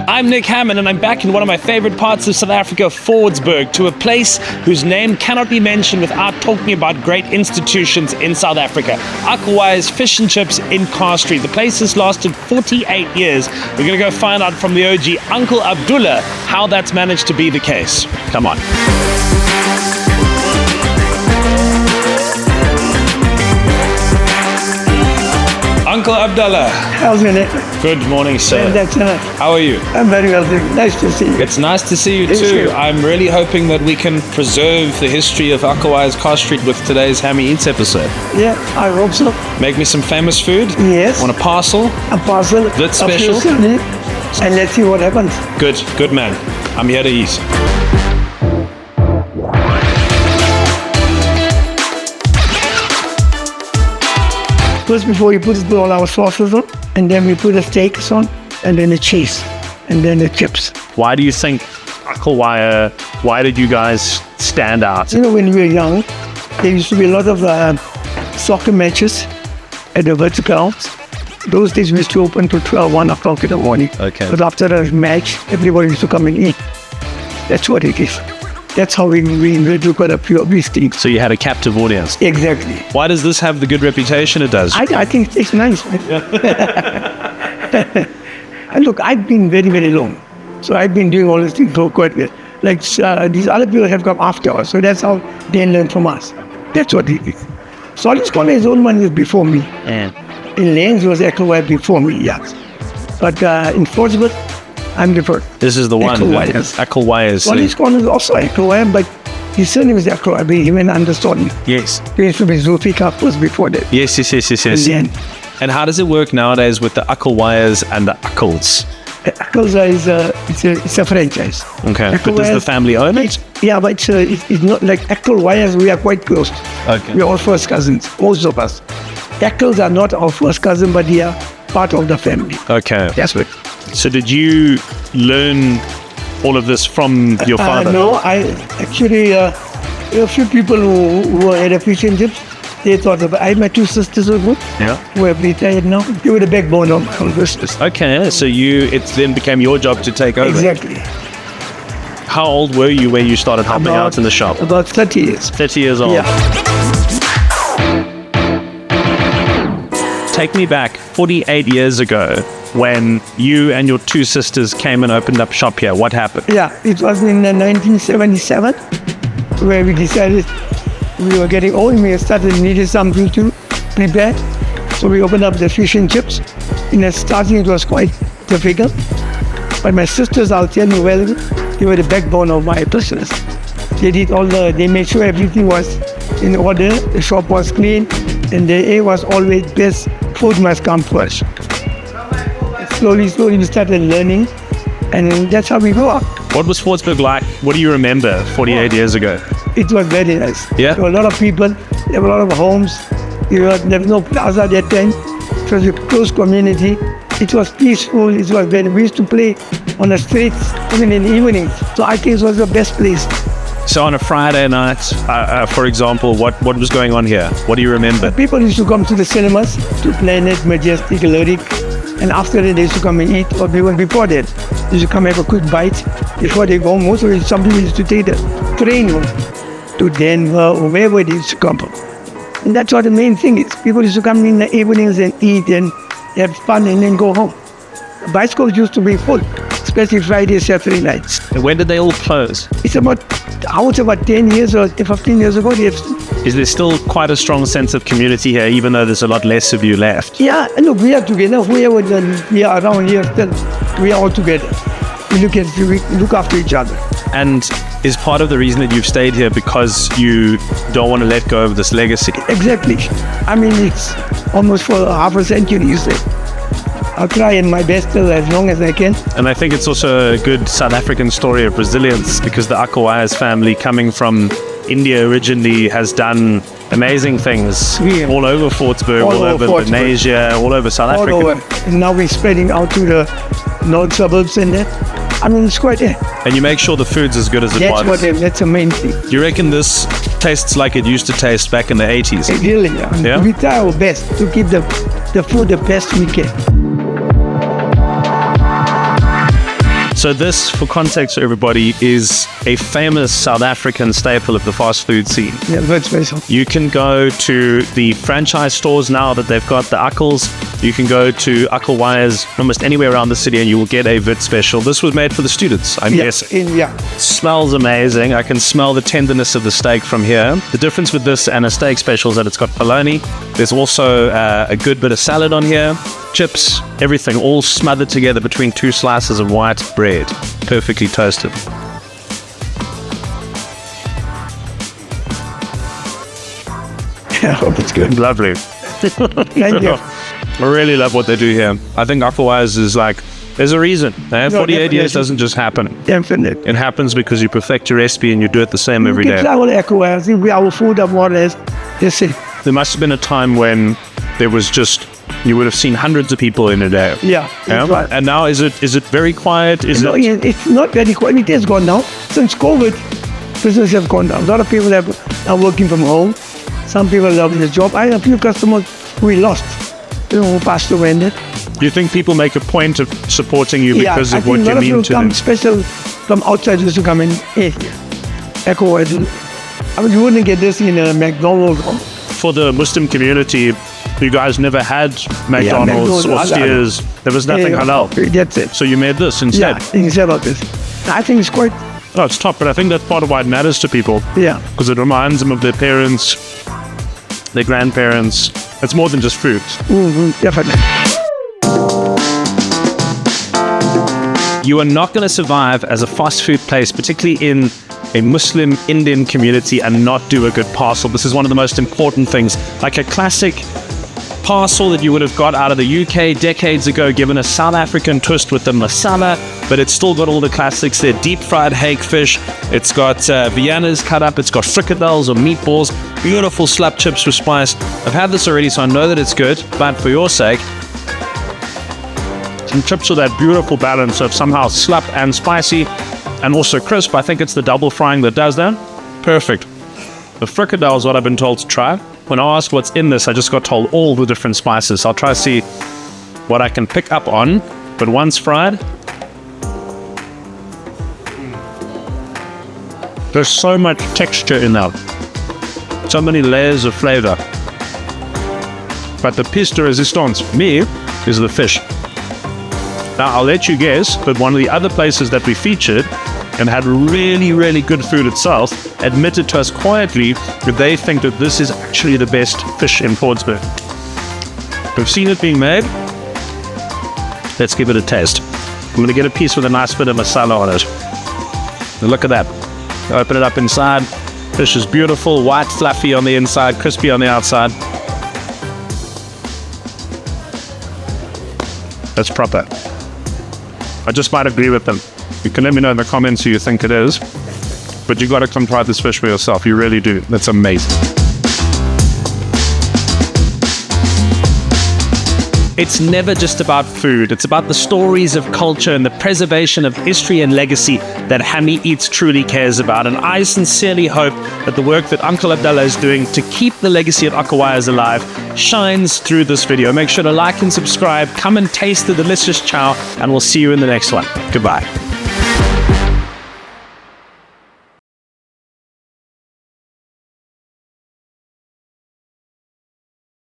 I'm Nick Hamman, and I'm back in one of my favorite parts of South Africa, Fordsburg, to a place whose name cannot be mentioned without talking about great institutions in South Africa. Akhalwayas Fish and Chips in Car Street. The place has lasted 48 years. We're going to go find out from the OG, Uncle Abdullah, how that's managed to be the case. Come on. Uncle Abdullah. How's your name? Good morning, sir. How are you? I'm very well, thank you. Nice to see you. It's nice to see you Yes, too. sir. I'm really hoping that we can preserve the history of Akhalwayas Car Street with today's Hammy Eats episode. Yeah, I hope so. Make me some famous food. Yes. On a parcel. A parcel. Wits of Special. your surname, and let's see what happens. Good man. I'm here to eat. First, before you put all our sauces on, and then we put the steaks on, and then the cheese, and then the chips. Why do you think Akhalwaya, why did you guys stand out? You know, when we were young, there used to be a lot of soccer matches at the Wits grounds. Those days we used to open to 12, 1 o'clock in the morning. Okay. But after a match, everybody used to come and eat. That's what it is. That's how we do quite a few of these things. So you had a captive audience. Exactly. Why does this have the good reputation it does? I think it's nice. And look, I've been very, very long. So I've been doing all these things for quite well. Like these other people have come after us. So that's how they learn from us. That's what it is. Solid Scholar, his own one was before me. Yeah. In Lanes was Akhalwaya before me, yes. But in Fordsburg, I'm the first. This is the one. Akhalwayas. Akhalwayas. Solid Scholar is also Akhalwaya, but his surname is Akhalwaya, but he went under Solid. Yes. There used to be Zulfikar first before that. Yes. And then And how does it work nowadays with the Akhalwayas and the Akhals? Akhalwaya is a franchise. Okay. But does the family own it? Yeah, but it's not like Akhalwayas, we are quite close. Okay. We are all first cousins, most of us. Akhals are not our first cousin, but they are part of the family. Okay. That's what. So did you learn all of this from your father? No, I actually, there were a few people who were at a fish and chips. They thought about I my two sisters were good, Yeah. who have retired now. They were the backbone of my own business. Okay. So it then became your job to take over. Exactly. How old were you when you started helping out in the shop? About 30 years. 30 years old. Yeah. Take me back 48 years ago when you and your two sisters came and opened up shop here. What happened? Yeah, it was in 1977 where we decided we were getting old and we needed something to prepare. So we opened up the fish and chips. In the starting it was quite difficult. But my sisters, I'll tell you, well, they were the backbone of my business. They made sure everything was in order, the shop was clean, and the air was always best. Food must come first. Slowly we started learning, and that's how we grew up. What was Fordsburg like? What do you remember 48 years ago? It was very nice. Yeah? There were a lot of people, there were a lot of homes. There was no plaza at that time. It was a close community. It was peaceful. It was we used to play on the streets, even in the evenings. So I think it was the best place. So on a Friday night, for example, what was going on here? What do you remember? People used to come to the cinemas, to Planet, Majestic, Lyric, and after that they used to come and eat, or even before that, they used to come have a quick bite before they go home. Also, some people used to take the train home to Denver or wherever they used to come from. And that's what the main thing is. People used to come in the evenings and eat and have fun and then go home. The bicycles used to be full, especially Friday, Saturday nights. And when did they all close? It's about 10 years or 15 years ago. Is there still quite a strong sense of community here, even though there's a lot less of you left? Yeah, look, we are together. We are around here still. We are all together. We look after each other. And is part of the reason that you've stayed here because you don't want to let go of this legacy? Exactly. I mean, it's almost for half a century, you say. I'll try in my best till as long as I can. And I think it's also a good South African story of resilience because the Akhalwayas family, coming from India originally, has done amazing things all over Fordsburg, all over Indonesia, all over South Africa. All over. And now we're spreading out to the north suburbs and that. I mean, it's quite there. And you make sure the food's as good as it was. That's the main thing. Do you reckon this tastes like it used to taste back in the 80s? Really, yeah. We try our best to keep the food the best we can. So this, for context, everybody, is a famous South African staple of the fast food scene. Yeah, Wits Special. You can go to the franchise stores now that they've got the Akhals. You can go to Akhalwayas almost anywhere around the city and you will get a Wits Special. This was made for the students, I'm guessing. Smells amazing. I can smell the tenderness of the steak from here. The difference with this and a steak special is that it's got bologna. There's also a good bit of salad on here. Chips, everything, all smothered together between two slices of white bread, perfectly toasted. I hope it's good. Lovely. Thank you. I really love what they do here. I think Akhalwayas is like, there's a reason. 48 years doesn't just happen. Definitely. It happens because you perfect your recipe and you do it the same every day. Travel Akhalwayas. Our food are more or less the same. There must have been a time when there was just, you would have seen hundreds of people in a day. Yeah, that's right. And now is it very quiet? It's not very quiet. It has gone down. Since COVID, business has gone down. A lot of people are working from home. Some people love their job. I have a few customers we lost, who passed away in it. Do you think people make a point of supporting you because of what you mean to them? Special from outside used to come in. Hey, Akhalwayas. I mean, you wouldn't get this in a McDonald's. For the Muslim community, you guys never had McDonald's or Steers. There was nothing halal. That's it. So you made this instead. Yeah, instead of this. I think it's quite... Oh, it's top, but I think that's part of why it matters to people. Yeah. Because it reminds them of their parents, their grandparents. It's more than just food. Definitely. You are not going to survive as a fast food place, particularly in a Muslim Indian community, and not do a good parcel. This is one of the most important things. Like a classic parcel that you would have got out of the UK decades ago, given a South African twist with the masala, but it's still got all the classics there. Deep fried hake fish. It's got Vienna's cut up. It's got frikadelles or meatballs. Beautiful slap chips with spice. I've had this already, so I know that it's good, but for your sake, some chips with that beautiful balance of somehow slap and spicy and also crisp. I think it's the double frying that does that. Perfect. The frikadelle is what I've been told to try. When I asked what's in this, I just got told all the different spices. I'll try to see what I can pick up on. But once fried, there's so much texture in that. So many layers of flavor. But the piece de resistance, for me, is the fish. Now, I'll let you guess, but one of the other places that we featured and had really, really good food itself admitted to us quietly that they think that this is actually the best fish in Fordsburg. We've seen it being made. Let's give it a taste. I'm going to get a piece with a nice bit of masala on it. Now look at that. Open it up inside. Fish is beautiful, white, fluffy on the inside, crispy on the outside. That's proper. I just might agree with them. You can let me know in the comments who you think it is, but you got to come try this fish for yourself. You really do. That's amazing. It's never just about food. It's about the stories of culture and the preservation of history and legacy that Hammy Eats truly cares about. And I sincerely hope that the work that Uncle Abdullah is doing to keep the legacy of Akhalwayas alive shines through this video. Make sure to like and subscribe. Come and taste the delicious chow, and we'll see you in the next one. Goodbye.